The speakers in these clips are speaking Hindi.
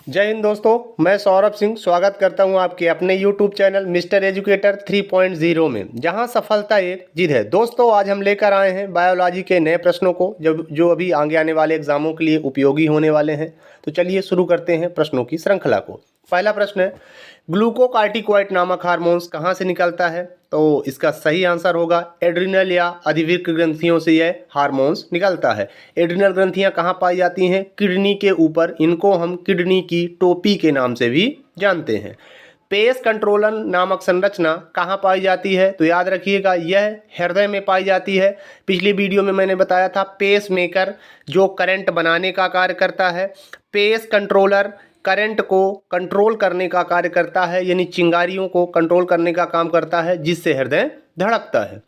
जय हिंद दोस्तों, मैं सौरभ सिंह स्वागत करता हूं आपके अपने YouTube चैनल मिस्टर एजुकेटर 3.0 में, जहां सफलता एक जिद है। दोस्तों, आज हम लेकर आए हैं बायोलॉजी के नए प्रश्नों को जो अभी आगे आने वाले एग्जामों के लिए उपयोगी होने वाले हैं। तो चलिए शुरू करते हैं प्रश्नों की श्रृंखला को। पहला प्रश्न है, ग्लूकोकार्टिकोइड नामक हार्मोन्स कहाँ से निकलता है? तो इसका सही आंसर होगा एड्रिनल या अधिवृक्क ग्रंथियों से यह हार्मोन्स निकलता है। एड्रिनल ग्रंथियां कहाँ पाई जाती हैं? किडनी के ऊपर। इनको हम किडनी की टोपी के नाम से भी जानते हैं। पेस कंट्रोलन नामक संरचना कहाँ पाई जाती है? तो याद रखिएगा, यह हृदय में पाई जाती है। पिछली वीडियो में मैंने बताया था पेस मेकर जो करंट बनाने का कार्य करता है। पेस कंट्रोलर करंट को कंट्रोल करने का कार्य करता है, यानी चिंगारियों को कंट्रोल करने का काम करता है, जिससे हृदय धड़कता है।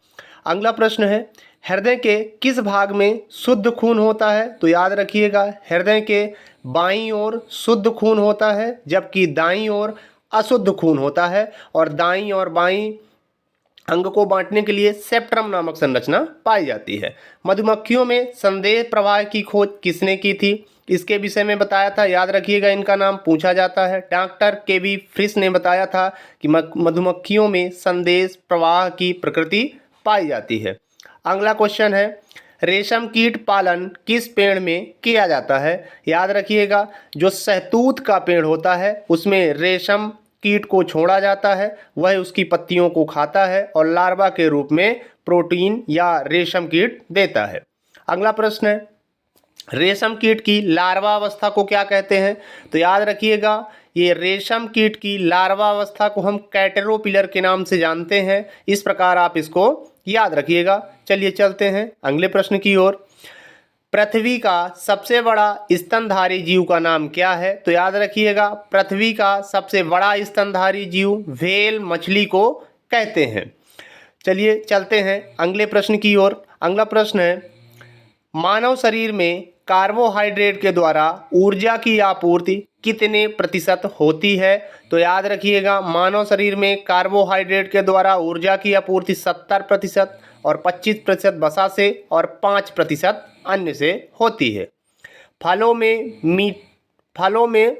अगला प्रश्न है, हृदय के किस भाग में शुद्ध खून होता है? तो याद रखिएगा, हृदय के बाईं ओर शुद्ध खून होता है, जबकि दाईं ओर अशुद्ध खून होता है। और दाईं और बाईं अंग को बांटने के लिए सेप्ट्रम नामक संरचना पाई जाती है। मधुमक्खियों में संदेह प्रवाह की खोज किसने की थी? इसके विषय में बताया था, याद रखिएगा, इनका नाम पूछा जाता है। डॉक्टर केवी फ्रिश ने बताया था कि मधुमक्खियों में संदेश प्रवाह की प्रकृति पाई जाती है। अगला क्वेश्चन है, रेशम कीट पालन किस पेड़ में किया जाता है? याद रखिएगा, जो शहतूत का पेड़ होता है उसमें रेशम कीट को छोड़ा जाता है, वह उसकी पत्तियों को खाता है और लार्वा के रूप में प्रोटीन या रेशम कीट देता है। अगला प्रश्न है, रेशम कीट की लार्वा अवस्था को क्या कहते हैं? तो याद रखिएगा, ये रेशम कीट की लार्वा अवस्था को हम कैटरपिलर के नाम से जानते हैं। इस प्रकार आप इसको याद रखिएगा। चलिए चलते हैं अगले प्रश्न की ओर। पृथ्वी का सबसे बड़ा स्तनधारी जीव का नाम क्या है? तो याद रखिएगा, पृथ्वी का सबसे बड़ा स्तनधारी जीव व्हेल मछली को कहते हैं। चलिए चलते हैं अगले प्रश्न की ओर। अगला प्रश्न है, मानव शरीर में कार्बोहाइड्रेट के द्वारा ऊर्जा की आपूर्ति कितने प्रतिशत होती है? तो याद रखिएगा, मानव शरीर में कार्बोहाइड्रेट के द्वारा ऊर्जा की आपूर्ति 70% और 25% वसा से और 5% अन्न से होती है। फलों में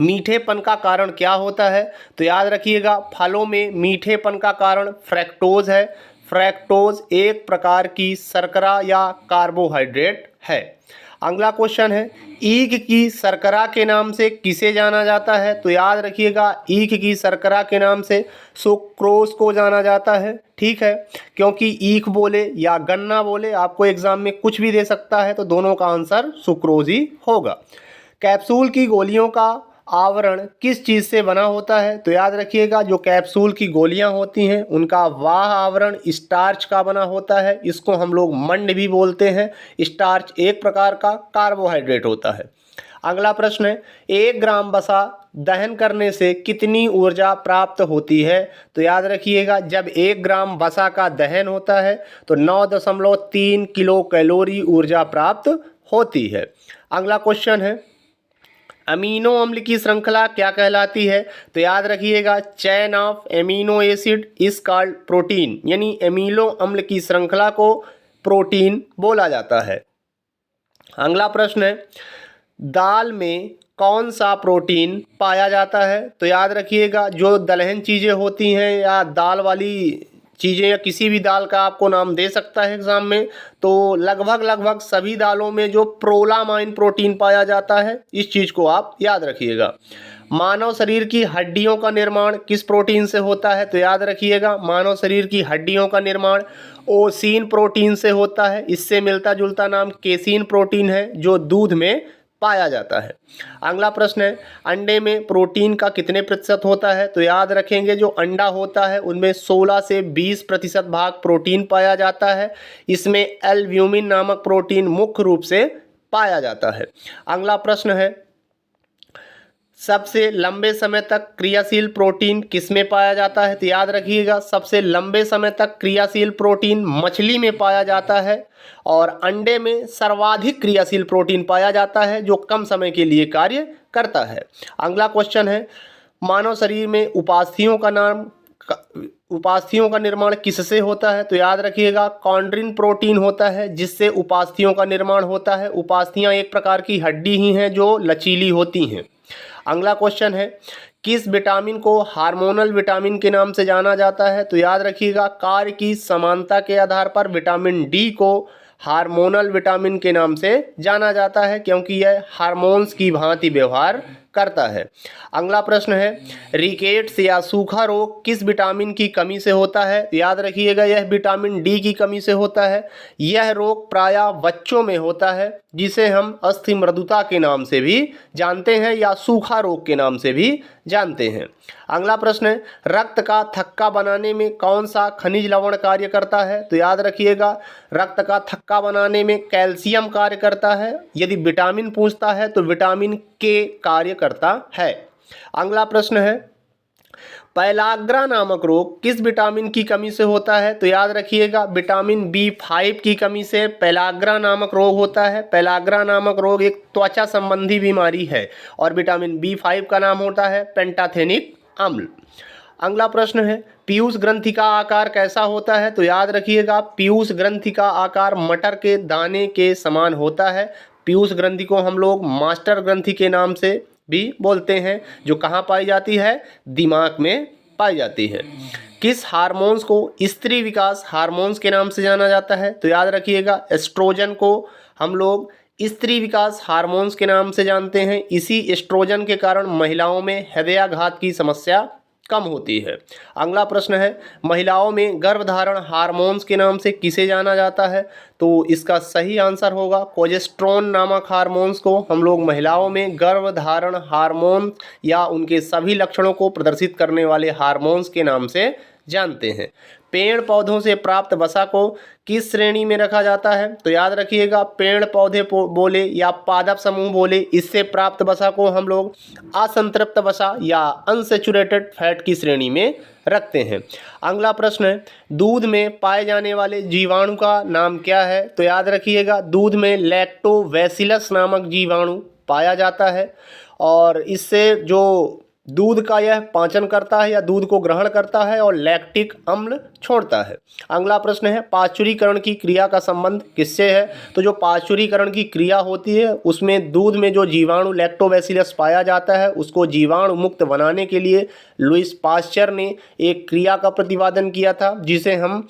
मीठेपन का कारण क्या होता है? तो याद रखिएगा, फलों में मीठेपन का कारण फ्रैक्टोज है। फ्रैक्टोज एक प्रकार की शर्करा या कार्बोहाइड्रेट है। अगला क्वेश्चन है, ईख की शर्करा के नाम से किसे जाना जाता है? तो याद रखिएगा, ईख की शर्करा के नाम से सुक्रोज को जाना जाता है। ठीक है, क्योंकि ईख बोले या गन्ना बोले, आपको एग्जाम में कुछ भी दे सकता है, तो दोनों का आंसर सुक्रोज ही होगा। कैप्सूल की गोलियों का आवरण किस चीज़ से बना होता है? तो याद रखिएगा, जो कैप्सूल की गोलियां होती हैं उनका वाह आवरण स्टार्च का बना होता है। इसको हम लोग मंड भी बोलते हैं। स्टार्च एक प्रकार का कार्बोहाइड्रेट होता है। अगला प्रश्न है, 1 ग्राम वसा दहन करने से कितनी ऊर्जा प्राप्त होती है? तो याद रखिएगा, जब 1 ग्राम वसा का दहन होता है तो 9.3 किलो कैलोरी ऊर्जा प्राप्त होती है। अगला क्वेश्चन है, अमीनो अम्ल की श्रृंखला क्या कहलाती है? तो याद रखिएगा, chain of amino acid is called protein, यानी एमिनो अम्ल की श्रृंखला को प्रोटीन बोला जाता है। अगला प्रश्न है, दाल में कौन सा प्रोटीन पाया जाता है? तो याद रखिएगा, जो दलहन चीज़ें होती हैं या दाल वाली चीज़ें या किसी भी दाल का आपको नाम दे सकता है एग्जाम में, तो लगभग सभी दालों में जो प्रोलामाइन प्रोटीन पाया जाता है, इस चीज़ को आप याद रखिएगा। मानव शरीर की हड्डियों का निर्माण किस प्रोटीन से होता है? तो याद रखिएगा, मानव शरीर की हड्डियों का निर्माण ओसीन प्रोटीन से होता है। इससे मिलता जुलता नाम केसीन प्रोटीन है, जो दूध में पाया जाता है। अगला प्रश्न है, अंडे में प्रोटीन का कितने प्रतिशत होता है? तो याद रखेंगे, जो अंडा होता है उनमें 16 से 20% भाग प्रोटीन पाया जाता है। इसमें एल्ब्यूमिन नामक प्रोटीन मुख्य रूप से पाया जाता है। अगला प्रश्न है, सबसे लंबे समय तक क्रियाशील प्रोटीन किसमें पाया जाता है? तो याद रखिएगा, सबसे लंबे समय तक क्रियाशील प्रोटीन मछली में पाया जाता है और अंडे में सर्वाधिक क्रियाशील प्रोटीन पाया जाता है, जो कम समय के लिए कार्य करता है। अगला क्वेश्चन है, मानव शरीर में उपास्थियों का निर्माण किससे होता है? तो याद रखिएगा, कॉन्ड्रिन प्रोटीन होता है जिससे उपास्थियों का निर्माण होता है। उपास्थियां एक प्रकार की हड्डी ही हैं जो लचीली होती हैं। अगला क्वेश्चन है, किस विटामिन को हार्मोनल विटामिन के नाम से जाना जाता है? तो याद रखिएगा, कार्य की समानता के आधार पर विटामिन डी को हार्मोनल विटामिन के नाम से जाना जाता है, क्योंकि यह हार्मोन्स की भांति व्यवहार करता है। अगला प्रश्न है, रिकेट्स या सूखा रोग किस विटामिन की कमी से होता है? याद रखिएगा, यह विटामिन डी की कमी से होता है। यह रोग प्रायः बच्चों में होता है, जिसे हम अस्थि मृदुता के नाम से भी जानते हैं या सूखा रोग के नाम से भी जानते हैं। अगला प्रश्न है, रक्त का थक्का बनाने में कौन सा खनिज लवण कार्य करता है? तो याद रखिएगा, रक्त का थक्का बनाने में कैल्शियम कार्य करता है। यदि विटामिन पूछता है तो विटामिन के कार्य करता है। अगला प्रश्न है, पैलाग्रा नामक रोग किस विटामिन की कमी से होता है? तो याद रखिएगा, विटामिन B5 की कमी से पैलाग्रा नामक रोग होता है। पैलाग्रा नामक रोग एक त्वचा संबंधी बीमारी है और विटामिन B5 का नाम होता है पेंटाथेनिक अम्ल। अगला प्रश्न है, पीयूष ग्रंथि का आकार कैसा होता है? तो याद रखिएगा, पीयूष ग्रंथि का आकार मटर के दाने के समान होता है। पीयूष ग्रंथि को हम लोग मास्टर ग्रंथि के नाम से भी बोलते हैं, जो कहाँ पाई जाती है? दिमाग में पाई जाती है। किस हार्मोन्स को स्त्री विकास हार्मोन्स के नाम से जाना जाता है? तो याद रखिएगा, एस्ट्रोजन को हम लोग स्त्री विकास हार्मोन्स के नाम से जानते हैं। इसी एस्ट्रोजन के कारण महिलाओं में हृदयाघात की समस्या कम होती है। अगला प्रश्न है, महिलाओं में गर्भधारण हार्मोन्स के नाम से किसे जाना जाता है? तो इसका सही आंसर होगा प्रोजेस्टेरोन नामक हार्मोन्स को हम लोग महिलाओं में गर्भधारण हार्मोन या उनके सभी लक्षणों को प्रदर्शित करने वाले हार्मोन्स के नाम से जानते हैं। पेड़ पौधों से प्राप्त वसा को किस श्रेणी में रखा जाता है? तो याद रखिएगा, पेड़ पौधे बोले या पादप समूह बोले, इससे प्राप्त वसा को हम लोग असंतृप्त वसा या अनसैचुरेटेड फैट की श्रेणी में रखते हैं। अगला प्रश्न है, दूध में पाए जाने वाले जीवाणु का नाम क्या है? तो याद रखिएगा, दूध में लैक्टोबैसिलस नामक जीवाणु पाया जाता है और इससे जो दूध का यह पाचन करता है या दूध को ग्रहण करता है और लैक्टिक अम्ल छोड़ता है। अगला प्रश्न है, पाचुरीकरण की क्रिया का संबंध किससे है? तो जो पाचुरीकरण की क्रिया होती है उसमें दूध में जो जीवाणु लैक्टोबैसिलस पाया जाता है उसको जीवाणु मुक्त बनाने के लिए लुईस पाश्चर ने एक क्रिया का प्रतिपादन किया था, जिसे हम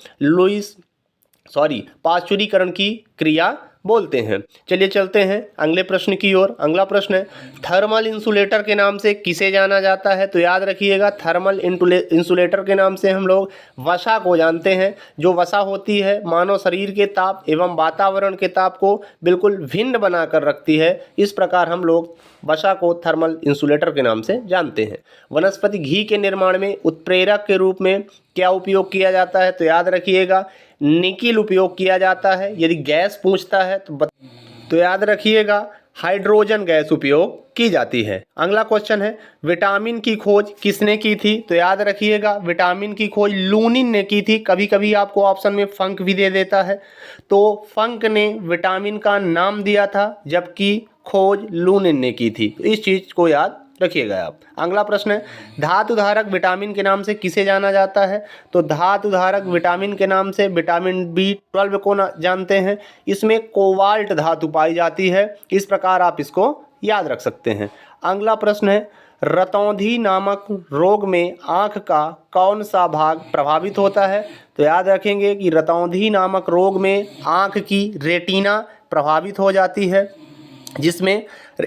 पाचुरीकरण की क्रिया बोलते हैं। चलिए चलते हैं अगले प्रश्न की ओर। अगला प्रश्न है, थर्मल इंसुलेटर के नाम से किसे जाना जाता है? तो याद रखिएगा, थर्मल इंसुलेटर के नाम से हम लोग वसा को जानते हैं। जो वसा होती है मानव शरीर के ताप एवं वातावरण के ताप को बिल्कुल भिन्न बनाकर रखती है। इस प्रकार हम लोग वसा को थर्मल इंसुलेटर के नाम से जानते हैं। वनस्पति घी के निर्माण में उत्प्रेरक के रूप में क्या उपयोग किया जाता है? तो याद रखिएगा, निकिल उपयोग किया जाता है। यदि गैस पूछता है तो याद रखिएगा, हाइड्रोजन गैस उपयोग की जाती है। अगला क्वेश्चन है, विटामिन की खोज किसने की थी? तो याद रखिएगा, विटामिन की खोज लूनिन ने की थी। कभी कभी आपको ऑप्शन में फंक भी दे देता है, तो फंक ने विटामिन का नाम दिया था जबकि खोज लूनिन ने की थी। तो इस चीज़ को याद रखिएगा आप। अगला प्रश्न है, धातु धारक विटामिन के नाम से किसे जाना जाता है? तो धातु धारक विटामिन के नाम से विटामिन B12 को जानते हैं। इसमें कोबाल्ट धातु पाई जाती है। इस प्रकार आप इसको याद रख सकते हैं। अगला प्रश्न है, रतौंधी नामक रोग में आँख का कौन सा भाग प्रभावित होता है? तो याद रखेंगे कि रतौंधी नामक रोग में आँख की रेटिना प्रभावित हो जाती है, जिसमें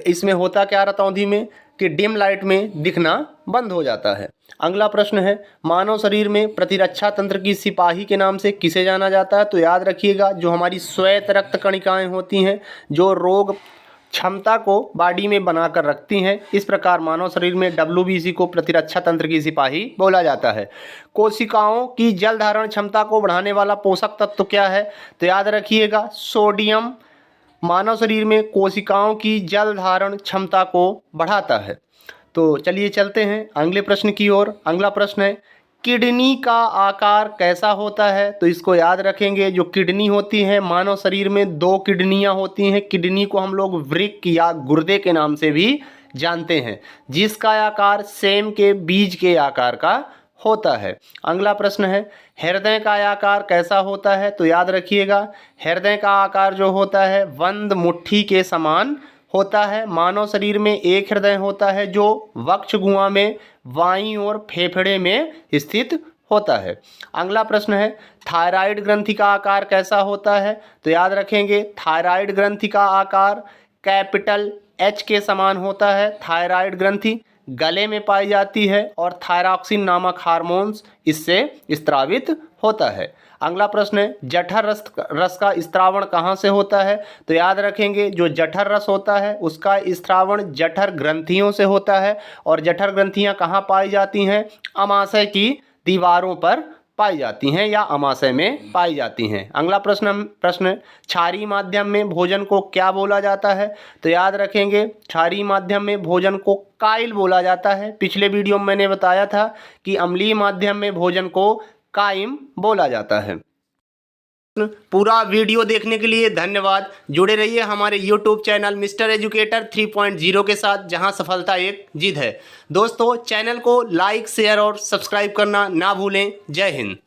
इसमें होता क्या रतौंधी में कि डिम लाइट में दिखना बंद हो जाता है। अगला प्रश्न है, मानव शरीर में प्रतिरक्षा तंत्र की सिपाही के नाम से किसे जाना जाता है? तो याद रखिएगा, जो हमारी श्वेत रक्त कणिकाएं होती हैं जो रोग क्षमता को बॉडी में बनाकर रखती हैं। इस प्रकार मानव शरीर में WBC को प्रतिरक्षा तंत्र की सिपाही बोला जाता है। कोशिकाओं की जल धारण क्षमता को बढ़ाने वाला पोषक तत्व क्या है? तो याद रखिएगा, सोडियम मानव शरीर में कोशिकाओं की जल धारण क्षमता को बढ़ाता है। तो चलिए चलते हैं अगले प्रश्न की ओर। अगला प्रश्न है, किडनी का आकार कैसा होता है? तो इसको याद रखेंगे, जो किडनी होती है मानव शरीर में 2 किडनियां होती हैं। किडनी को हम लोग वृक्क या गुर्दे के नाम से भी जानते हैं, जिसका आकार सेम के बीज के आकार का होता है। अगला प्रश्न है, हृदय का आकार कैसा होता है? तो याद रखिएगा, हृदय का आकार जो होता है बंद मुट्ठी के समान होता है? मानव शरीर में एक हृदय होता है जो वक्ष गुहा में बाईं ओर फेफड़े में स्थित होता है। अगला प्रश्न है, थायराइड ग्रंथि का आकार कैसा होता है? तो याद रखेंगे, थायराइड ग्रंथि का आकार कैपिटल एच के समान होता है। थायराइड ग्रंथि गले में पाई जाती है और थायरॉक्सिन नामक हार्मोन्स इससे स्त्रावित होता है। अगला प्रश्न है, जठर रस का स्त्रावण कहाँ से होता है? तो याद रखेंगे, जो जठर रस होता है उसका स्त्रावण जठर ग्रंथियों से होता है और जठर ग्रंथियाँ कहाँ पाई जाती हैं? अमाशय की दीवारों पर पाई जाती हैं या अमाशय में पाई जाती हैं। अगला प्रश्न क्षारीय माध्यम में भोजन को क्या बोला जाता है? तो याद रखेंगे, क्षारीय माध्यम में भोजन को काइल बोला जाता है। पिछले वीडियो में मैंने बताया था कि अम्लीय माध्यम में भोजन को काइम बोला जाता है। पूरा वीडियो देखने के लिए धन्यवाद। जुड़े रहिए हमारे YouTube चैनल मिस्टर एजुकेटर 3.0 के साथ, जहां सफलता एक जिद है। दोस्तों, चैनल को लाइक, शेयर और सब्सक्राइब करना ना भूलें। जय हिंद।